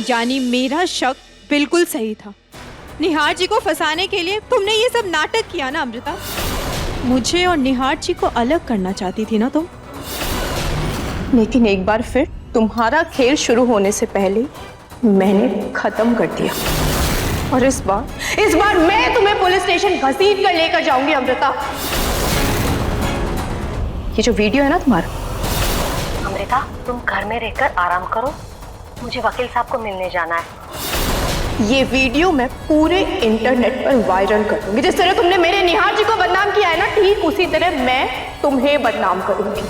यानी मेरा शक बिल्कुल सही था। निहार जी को फंसाने के लिए तुमने ये सब नाटक किया ना अमृता। मुझे और निहार जी को अलग करना चाहती थी ना तुम। लेकिन एक बार फिर तुम्हारा खेल शुरू होने से पहले मैंने खत्म कर दिया। और इस बार मैं तुम्हें पुलिस स्टेशन घसीट कर लेकर जाऊंगी अमृता। ये जो वीडियो है ना तुम्हारा। अमृता, तुम घर में रहकर आराम करो, मुझे वकील साहब को मिलने जाना है। ये वीडियो मैं पूरे इंटरनेट पर वायरल कर दूंगी। जिस तरह तुमने मेरे निहार जी को बदनाम किया है ना, ठीक उसी तरह मैं तुम्हें बदनाम करूंगी।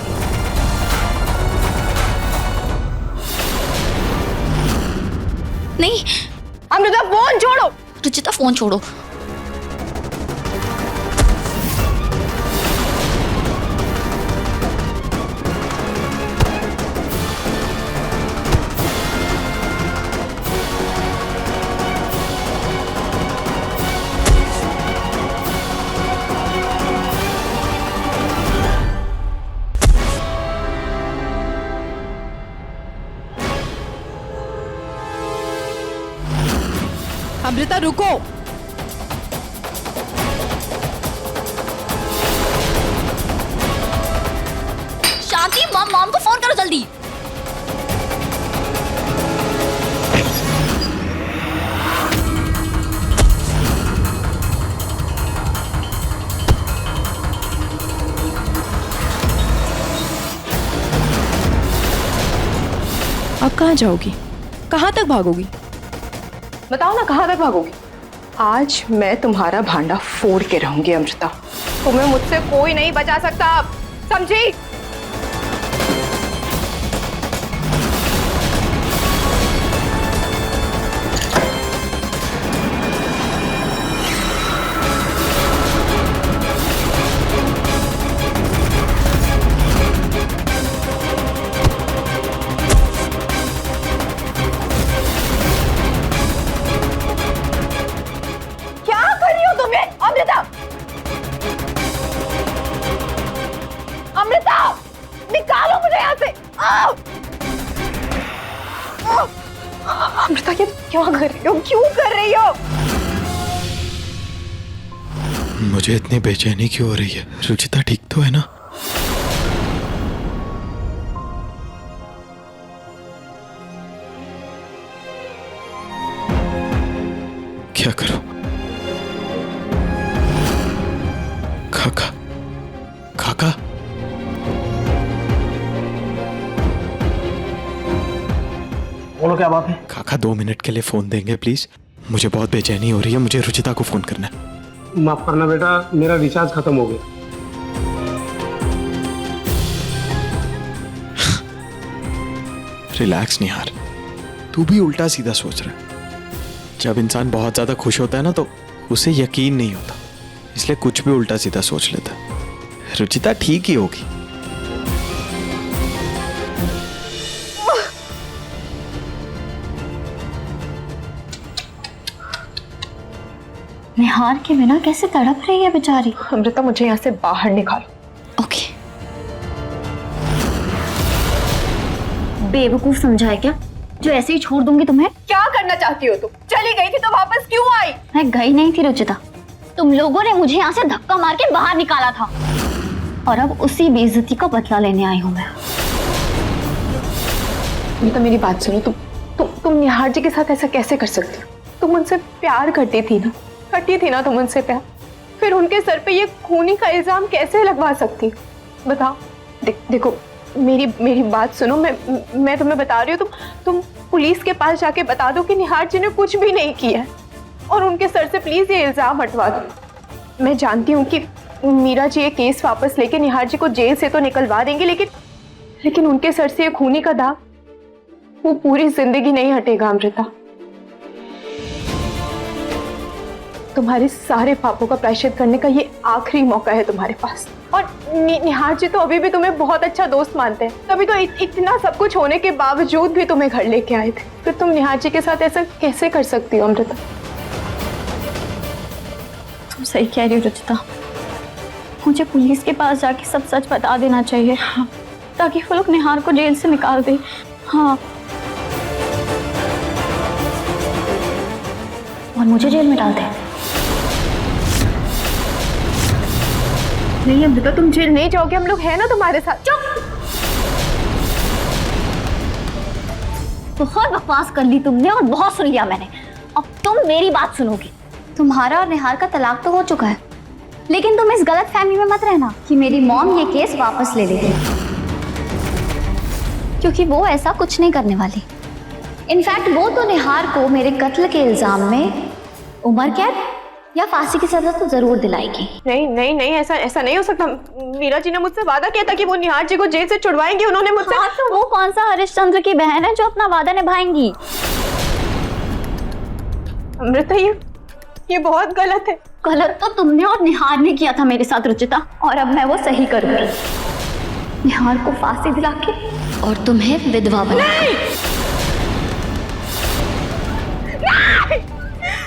नहीं अमृता, फोन छोड़ो। रुचिता, फोन छोड़ो। अमृता रुको। शांति, मॉम को फोन करो जल्दी। अब कहाँ जाओगी? कहाँ तक भागोगी? बताओ ना, कहाँ तक भागोगी? आज मैं तुम्हारा भांडा फोड़ के रहूंगी अमृता। तुम्हें मुझसे कोई नहीं बचा सकता अब, समझी? अमृता, निकालो मुझे यहाँ से। अमृता, ये क्या कर रही हो? क्यों कर रही हो? मुझे इतनी बेचैनी क्यों हो रही है? रुचिता ठीक तो है ना? क्या करूं? काका, काका, बोलो क्या बात है? काका 2 मिनट के लिए फोन देंगे प्लीज? मुझे बहुत बेचैनी हो रही है, मुझे रुचिता को फोन करना है। माफ करना बेटा, मेरा रिचार्ज खत्म हो गया। रिलैक्स निहार, तू भी उल्टा सीधा सोच रहा है। जब इंसान बहुत ज्यादा खुश होता है ना, तो उसे यकीन नहीं होता, इसलिए कुछ भी उल्टा सीधा सोच लेता है। रुचिता ठीक ही होगी। निहार के बिना कैसे तड़प रही है बेचारी। अमृता, मुझे यहाँ से बाहर निकालो। ओके। बेवकूफ समझा है क्या जो ऐसे ही छोड़ दूंगी तुम्हें? क्या करना चाहती हो तुम? चली गई थी तो वापस क्यों आई? मैं गई नहीं थी रुचिता, तुम लोगों ने मुझे यहाँ से धक्का मार के बाहर निकाला था और अब उसी बेइज्जती का बदला लेने आई हूँ मैं। तो मेरी बात सुनो, तुम निहार जी के साथ ऐसा कैसे कर सकती हो? तुम उनसे प्यार करती थी ना तुम उनसे प्यार। फिर उनके सर पे ये खूनी का इल्जाम कैसे लगवा सकती? बताओ। देखो, मेरी बात सुनो। मैं तुम्हें बता रही हूँ, तुम पुलिस के पास जाके बता दो कि निहार जी ने कुछ भी नहीं किया है और उनके सर से प्लीज ये इल्जाम हटवा दो। मैं जानती हूँ कि मीरा जी ये केस वापस लेके निहार जी को जेल से तो निकलवा देंगे, लेकिन उनके सर से ये खूनी का दाग वो पूरी जिंदगी नहीं हटेगा अमृता। तुम्हारे सारे पापों का प्रायश्चित करने का ये आखिरी मौका है तुम्हारे पास। और निहार जी तो अभी भी तुम्हें बहुत अच्छा दोस्त मानते हैं, तभी तो इतना सब कुछ होने के बावजूद भी तुम्हें घर लेके आए थे। फिर तुम निहार जी के साथ ऐसा कैसे कर सकती हो अमृता? तुम सही कह रही हो रुचिता, मुझे पुलिस के पास जाके सब सच बता देना चाहिए। हाँ, ताकि वो लोग निहार को जेल से निकाल दे। हाँ। और मुझे जेल में डाल दे। नहीं अमृता, तुम जेल नहीं जाओगे, हम लोग हैं ना तुम्हारे साथ। चुप! बहुत बकवास कर ली तुमने और बहुत सुन लिया मैंने। अब तुम मेरी बात सुनोगी। तुम्हारा और निहार का तलाक तो हो चुका है, लेकिन तुम इस गलत फहमी में मत रहना कि मेरी मॉम ये केस वापस ले लेगी, क्योंकि वो ऐसा कुछ नहीं करने वाली। इनफैक्ट वो तो निहार को मेरे कत्ल के इल्जाम में उम्र कैद या फांसी की सजा तो जरूर दिलाएगी। नहीं नहीं नहीं, ऐसा नहीं हो सकता। मीरा जी ने मुझसे वादा किया था कि वो निहार जी को जेल से छुड़वाएंगे। उन्होंने मुझसे हाँ, तो वो कौन सा हरिश्चंद्र की बहन है जो अपना वादा निभाएंगी? अमृता, ये बहुत गलत है। गलत तो तुमने और निहार ने किया था मेरे साथ रुचिता, और अब मैं वो सही करूंगी। निहार को फांसी दिला के और तुम्हें विधवा बना।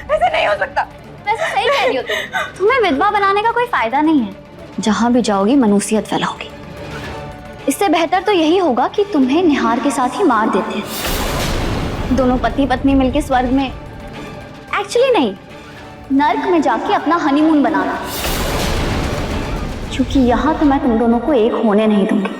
ऐसा नहीं हो सकता। वैसे सही कह रही हो तुम्हें विधवा बनाने का कोई फायदा नहीं है। जहां भी जाओगी मनुष्यत फैलाओगी। इससे बेहतर तो यही होगा कि तुम्हें निहार के साथ ही मार देते हैं। दोनों पति पत्नी मिलके स्वर्ग में, एक्चुअली नहीं, नर्क में जाके अपना हनीमून बनाना, क्योंकि यहां तो मैं तुम दोनों को एक होने नहीं दूंगी।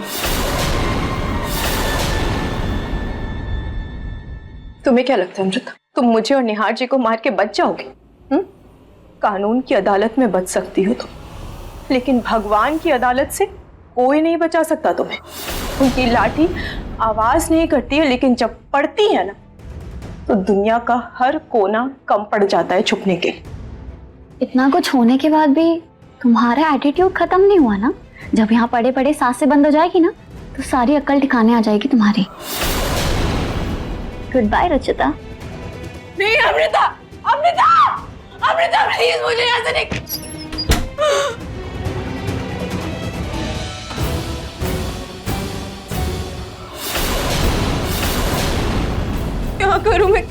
तुम्हें क्या लगता है अमृता, तुम मुझे और निहार जी को मार के बच जाओगे? कानून की अदालत में बच सकती हो तुम, लेकिन भगवान की अदालत से कोई नहीं बचा सकता तुम्हें। उनकी लाठी आवाज नहीं करती है, लेकिन जब पड़ती है ना, तो दुनिया का हर कोना कम पड़ जाता है छुपने के लिए। इतना कुछ होने के बाद भी तुम्हारा एटीट्यूड खत्म नहीं हुआ ना। जब यहाँ पड़े पड़े सांसें बंद हो जाएगी ना, तो सारी अक्ल ठिकाने आ जाएगी तुम्हारी। Good bye Ruchita. नहीं अमृता, अमृता, अमृता प्लीज मुझे यहाँ से क्या करूं मैं?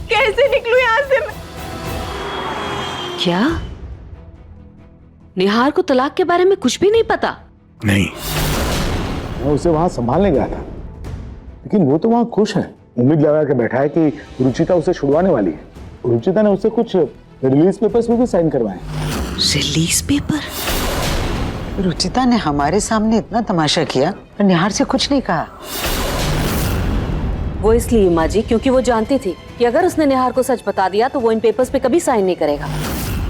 कैसे निकलूं यहाँ से मैं? क्या निहार को तलाक के बारे में कुछ भी नहीं पता? नहीं, मैं उसे वहां संभालने गया था, लेकिन वो तो वहां खुश है। उम्मीद लगा के बैठा है कि रुचिता उसे छुड़वाने वाली है। रुचिता ने उससे कुछ रिलीज पेपर्स भी साइन करवाए। Release paper? रुचिता ने हमारे सामने इतना तमाशा किया पर निहार से कुछ नहीं कहा। वो इसलिए माँ जी क्योंकि वो जानती थी कि अगर उसने निहार को सच बता दिया तो वो इन पेपर्स पे कभी साइन नहीं करेगा,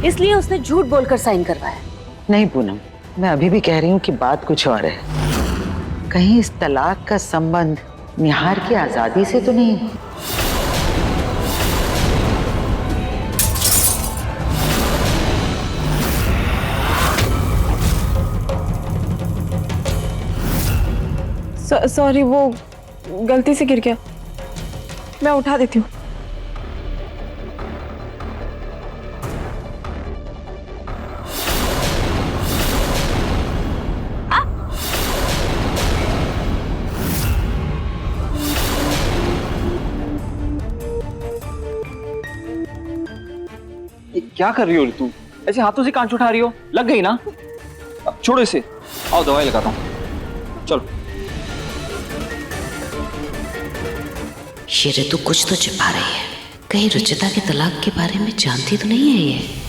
इसलिए उसने झूठ बोलकर साइन करवाया। नहीं पूनम, मैं अभी भी कह रही हूँ कि बात कुछ और है। कहीं इस तलाक का संबंध निहार की आजादी से तो नहीं? सॉरी, वो गलती से गिर गया। मैं उठा देती हूँ। क्या कर रही हो तू? ऐसे हाथों से कांच उठा रही हो? लग गई ना? अब छोड़ो इसे, आओ दवाई लगाता हूँ। चलो। ये ऋतु कुछ तो छिपा रही है। कहीं रुचिता के तलाक के बारे में जानती तो नहीं है ये?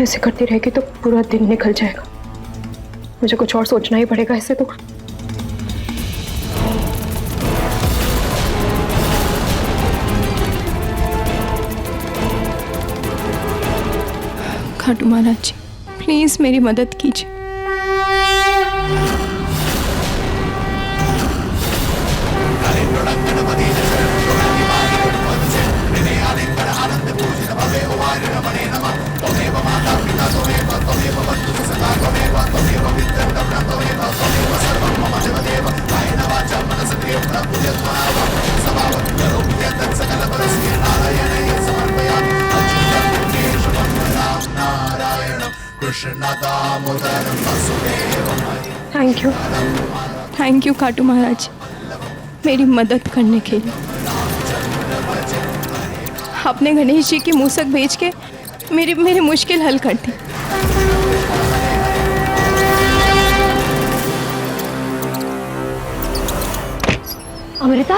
ऐसे करती रहेगी तो पूरा दिन निकल जाएगा। मुझे कुछ और सोचना ही पड़ेगा ऐसे तो। खाटू महाराज जी, प्लीज मेरी मदद कीजिए। सर्वं मम देव थैंक यू खाटू महाराज, मेरी मदद करने के लिए। आपने गणेश जी की मूसक भेज के मेरी मुश्किल हल कर दी। अमृता,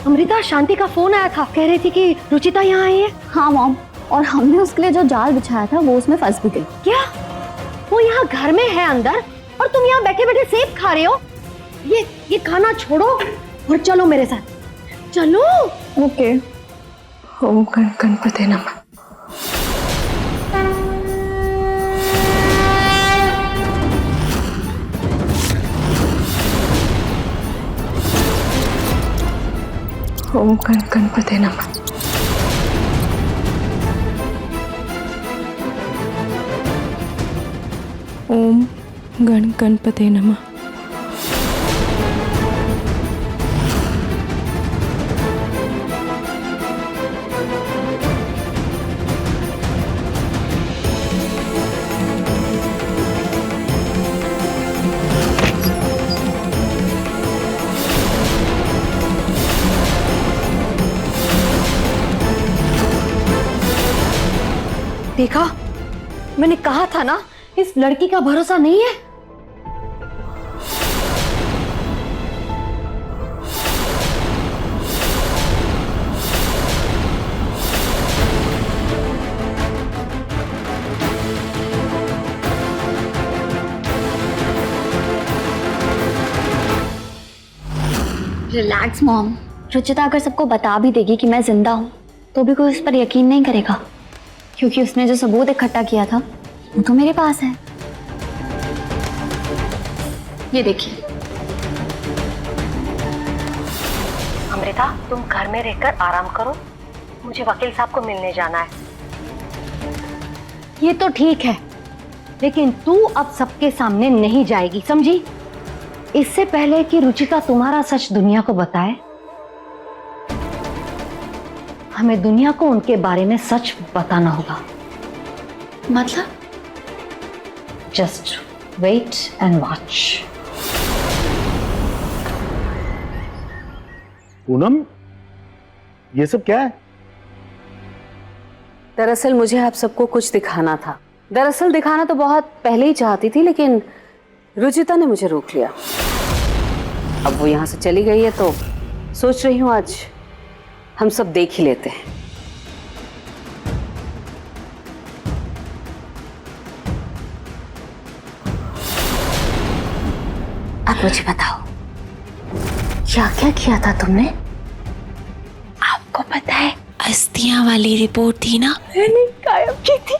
अमृता, शांति का फोन आया था, कह रही थी कि रुचिता यहाँ आई है। हाँ मॉम, और हमने उसके लिए जो जाल बिछाया था वो उसमें फंस भी गई। क्या? वो यहाँ घर में है अंदर, और तुम यहाँ बैठे बैठे सेब खा रहे हो? ये खाना छोड़ो और चलो मेरे साथ, चलो। ओके। ओम गणपति नमः। ओम गणपति नमः। ओम गणपते नमः। देखा, मैंने कहा था ना, इस लड़की का भरोसा नहीं है। रिलैक्स मॉम, रुचिता अगर सबको बता भी देगी कि मैं जिंदा हूँ तो भी कोई उस पर यकीन नहीं करेगा, क्योंकि उसने जो सबूत इकट्ठा किया था वो तो मेरे पास है। ये देखिए। अमृता, तुम घर में रहकर आराम करो, मुझे वकील साहब को मिलने जाना है। ये तो ठीक है, लेकिन तू अब सबके सामने नहीं जाएगी, समझी? इससे पहले कि रुचिता तुम्हारा सच दुनिया को बताए, हमें दुनिया को उनके बारे में सच बताना होगा। मतलब? Just wait and watch. Poonam, ये सब क्या है? दरअसल मुझे आप सबको कुछ दिखाना था। दरअसल दिखाना तो बहुत पहले ही चाहती थी, लेकिन रुचिता ने मुझे रोक लिया। अब वो यहाँ से चली गई है तो सोच रही हूँ आज हम सब देख ही लेते हैं। अब मुझे बताओ, क्या क्या किया था तुमने? आपको पता है, अस्थियां वाली रिपोर्ट थी ना, मैंने गायब की थी।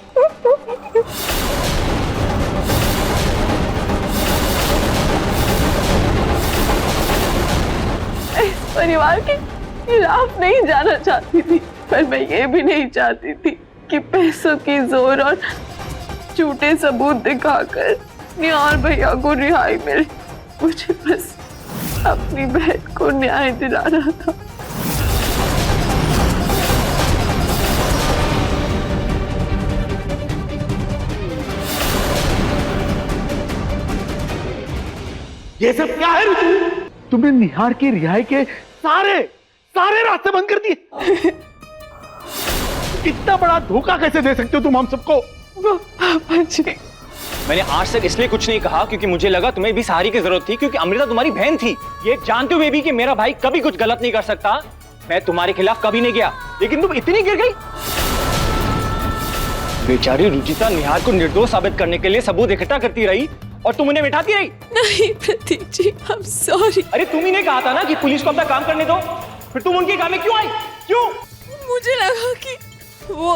इस परिवार के खिलाफ नहीं जाना चाहती थी, पर मैं ये भी नहीं चाहती थी कि पैसों की जोर और झूठे सबूत दिखाकर निहार भैया को रिहाई मिले। मुझे बस अपनी बहन को न्याय दिलाना था। ये सब क्या है रुचि? तुमने निहार की रिहाई के सारे रास्ते बंद कर दिए। इतना बड़ा धोखा कैसे दे सकते हो तुम हम सबको? पापा जी, मैंने आज तक इसलिए कुछ नहीं कहा क्योंकि मुझे लगा तुम्हें भी सहारे की जरूरत थी, क्योंकि अमृता तुम्हारी बहन थी। ये जानते हुए भी कि मेरा भाई कभी कुछ गलत नहीं कर सकता, मैं तुम्हारे खिलाफ कभी नहीं गया, लेकिन तुम इतनी गिर गई। बेचारी रुचिता निहार को निर्दोष साबित करने के लिए सबूत इकट्ठा करती रही और तुम उन्हें मिटाती रही। नहीं प्रतीक जी, आई एम सॉरी। अरे तुम ही ने कहा था ना कि पुलिस को अपना काम करने दो, फिर तुम उनके काम में क्यों आई? क्यों? मुझे लगा कि वो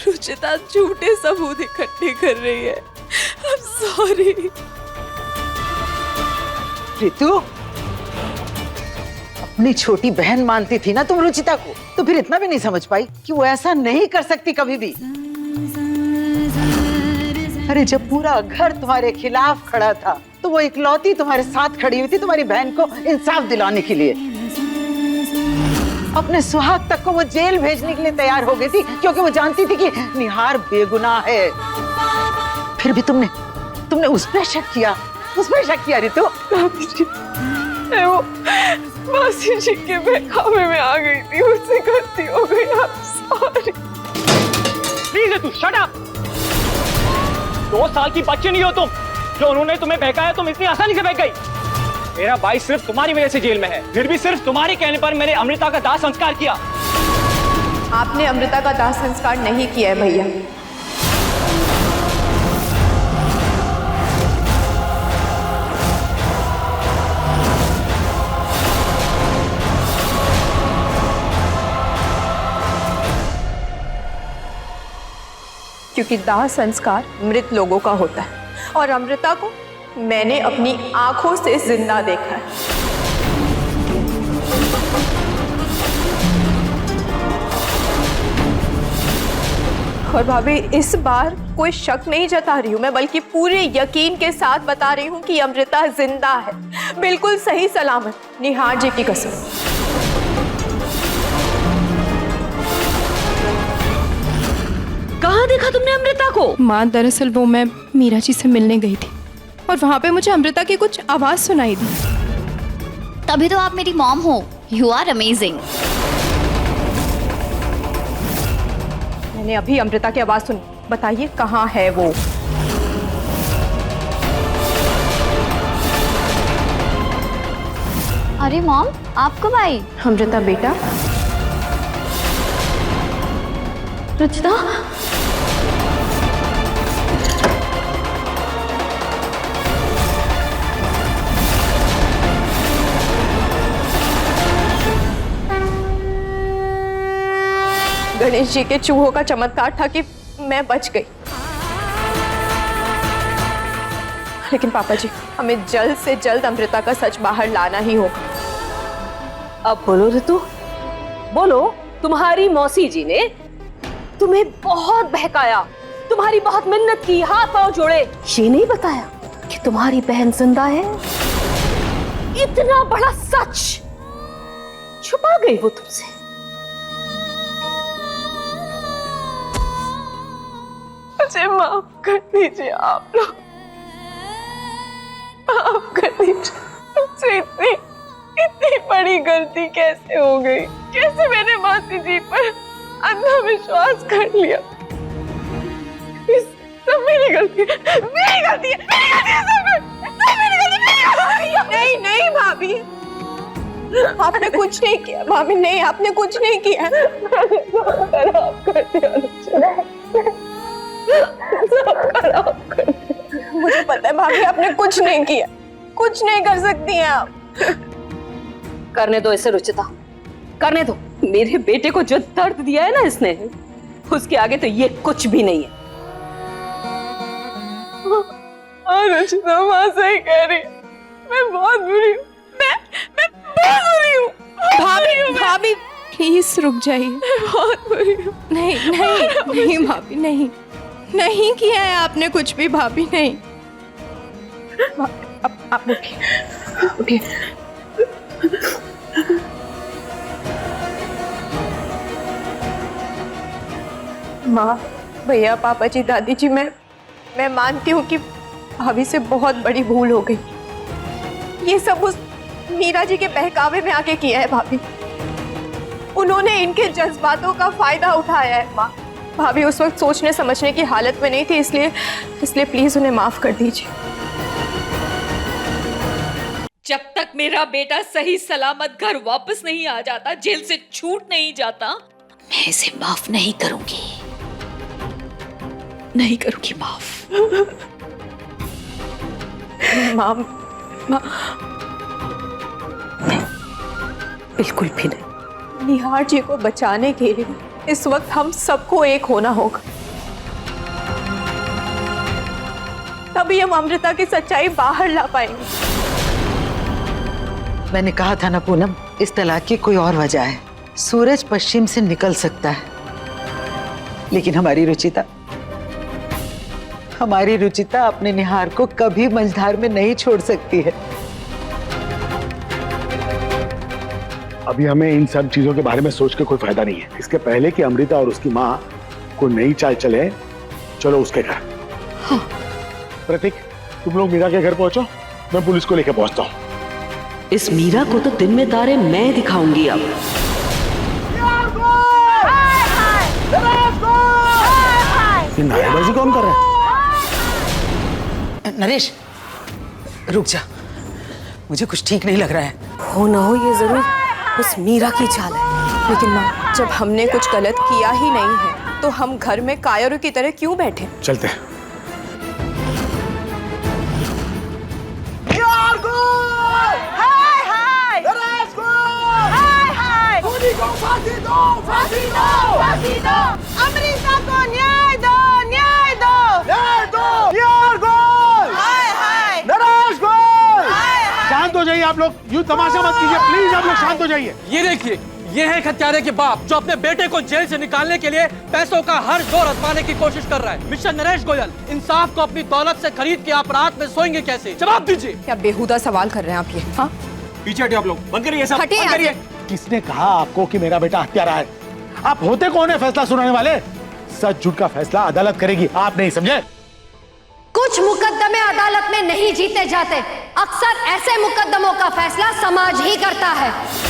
रुचिता झूठे सबूत इकट्ठे कर रही है। I am sorry. रितु, अपनी छोटी बहन मानती थी ना तुम रुचिता को, तो फिर इतना भी नहीं समझ पाई कि वो ऐसा नहीं कर सकती कभी भी। अरे जब पूरा घर तुम्हारे खिलाफ खड़ा था तो वो इकलौती तुम्हारे साथ खड़ी हुई थी तुम्हारी बहन को इंसाफ दिलाने के लिए। अपने सुहाग तक को वो जेल भेजने के लिए तैयार हो गई थी, क्योंकि वो जानती थी कि निहार बेगुनाह है। फिर भी तुमने उस पर शक किया, रितु। वो मासी जी के बहकावे में आ गई थी, उससे गलती हो गई। Sorry. Please Ritu, shut up. 2 साल की बच्ची नहीं हो तुम, जो उन्होंने तुम्हें बहकाया तुम इतनी आसानी से बहक गई। मेरा भाई सिर्फ तुम्हारी वजह से जेल में है, फिर भी सिर्फ तुम्हारे कहने पर मैंने अमृता का दाह संस्कार किया। आपने अमृता का दाह संस्कार नहीं किया है भैया। क्योंकि दाह संस्कार मृत लोगों का होता है और अमृता को मैंने अपनी आंखों से जिंदा देखा है। और भाभी, इस बार कोई शक नहीं जता रही हूं मैं, बल्कि पूरे यकीन के साथ बता रही हूं कि अमृता जिंदा है, बिल्कुल सही सलामत, निहार जी की कसम। कहाँ देखा तुमने अमृता को? माँ, दरअसल वो मैं मीरा जी से मिलने गई थी और वहां पे मुझे अमृता की कुछ आवाज सुनाई दी। तभी तो आप मेरी मॉम हो। You are amazing. मैंने अभी अमृता की आवाज सुनी। बताइए कहाँ है वो? अरे मॉम, आप कब आई? अमृता बेटा। रुचिता, गणेश जी के चूहों का चमत्कार था कि मैं बच गई, लेकिन पापा जी, हमें जल्द से जल्द अमृता का सच बाहर लाना ही होगा। अब बोलो रितु, बोलो। तुम्हारी मौसी जी ने तुम्हें बहुत बहकाया, तुम्हारी बहुत मिन्नत की, हाथ पांव जोड़े, ये नहीं बताया कि तुम्हारी बहन जिंदा है। इतना बड़ा सच छुपा गई वो तुमसे। मुझे माफ कर दीजिए आप लोग, माफ कर दीजिए। मुझसे इतनी बड़ी गलती कैसे हो गई? कैसे मैंने मासी जी पर अंधा विश्वास कर लिया? सब मेरी गलती है, मेरी गलती है, सब मेरी गलती है। नहीं नहीं भाभी, आपने कुछ नहीं किया। भाभी नहीं, आपने कुछ नहीं किया। खराब कर दिया, मुझे पता है भाभी, आपने कुछ नहीं किया, कुछ नहीं कर सकती हैं आप। करने दो इसे रुचिता, करने दो। मेरे बेटे को जो दर्द दिया है ना इसने, उसके आगे तो ये कुछ भी नहीं है। रुचिता माँ सही कह रही है, मैं बहुत बुरी हूँ, मैं बहुत बुरी हूँ। भाभी, भाभी प्लीज रुक जाइए। मैं बहुत बुरी हूँ। नहीं नहीं नहीं भाभी, नहीं नहीं किया है आपने कुछ भी भाभी, नहीं। अब आप उठिए, उठिए। माँ, भैया, पापा जी, दादी जी, मैं मानती हूँ कि भाभी से बहुत बड़ी भूल हो गई। ये सब उस मीरा जी के बहकावे में आके किया है भाभी। उन्होंने इनके जज्बातों का फायदा उठाया है। माँ, भाभी उस वक्त सोचने समझने की हालत में नहीं थी, इसलिए प्लीज उन्हें माफ कर दीजिए। जब तक मेरा बेटा सही सलामत घर वापस नहीं आ जाता, जेल से छूट नहीं जाता, मैं इसे माफ नहीं करूंगी, नहीं करूंगी माफ। माँ, बिल्कुल भी नहीं। निहार जी को बचाने के लिए इस वक्त हम सबको एक होना होगा, तभी हम अमृता की सच्चाई बाहर ला पाएंगे। मैंने कहा था ना पूनम, इस तलाक की कोई और वजह है। सूरज पश्चिम से निकल सकता है, लेकिन हमारी रुचिता अपने निहार को कभी मंझधार में नहीं छोड़ सकती है। अभी हमें इन सब चीजों के बारे में सोच के कोई फायदा नहीं है। इसके पहले कि अमृता और उसकी माँ को नई चाल चले, चलो उसके घर। हाँ। प्रतीक, तुम लोग मीरा के घर पहुंचो, मैं पुलिस को लेकर पहुंचता हूँ। इस मीरा को तो दिन में तारे मैं दिखाऊंगी अब। ये नारेबाजी कौन कर रहा है? नरेश, रुक जा, मुझे कुछ ठीक नहीं लग रहा है। हो ना हो ये जरूर उस मीरा की चाल है। लेकिन माँ, जब हमने कुछ गलत किया ही नहीं है तो हम घर में कायरों की तरह क्यों बैठे? चलते हैं। अमृता को न्याय दो, न्याय दो, न्याय दो। शांत हो जाइए आप लोग, यूं तमाशा मत कीजिए प्लीज, आप लोग शांत हो जाइए। ये देखिए, ये है हत्यारे के बाप जो अपने बेटे को जेल से निकालने के लिए पैसों का हर जोर आजमाने की कोशिश कर रहा है। मिस्टर नरेश गोयल, इंसाफ को अपनी दौलत से खरीद के आप रात में सोएंगे कैसे? जवाब दीजिए। क्या बेहुदा सवाल कर रहे हैं आप ये? हाँ, पीछे हटिए आप लोग, बंद करिए सब, हटिए बंद यहाँ करिए। किसने कहा आपको कि मेरा बेटा हत्यारा है? आप होते कौन है फैसला सुनाने वाले? सच झूठ का फैसला अदालत करेगी, आप नहीं समझे? कुछ मुकद्दमे अदालत में नहीं जीते जाते, अक्सर ऐसे मुकद्दमों का फैसला समाज ही करता है।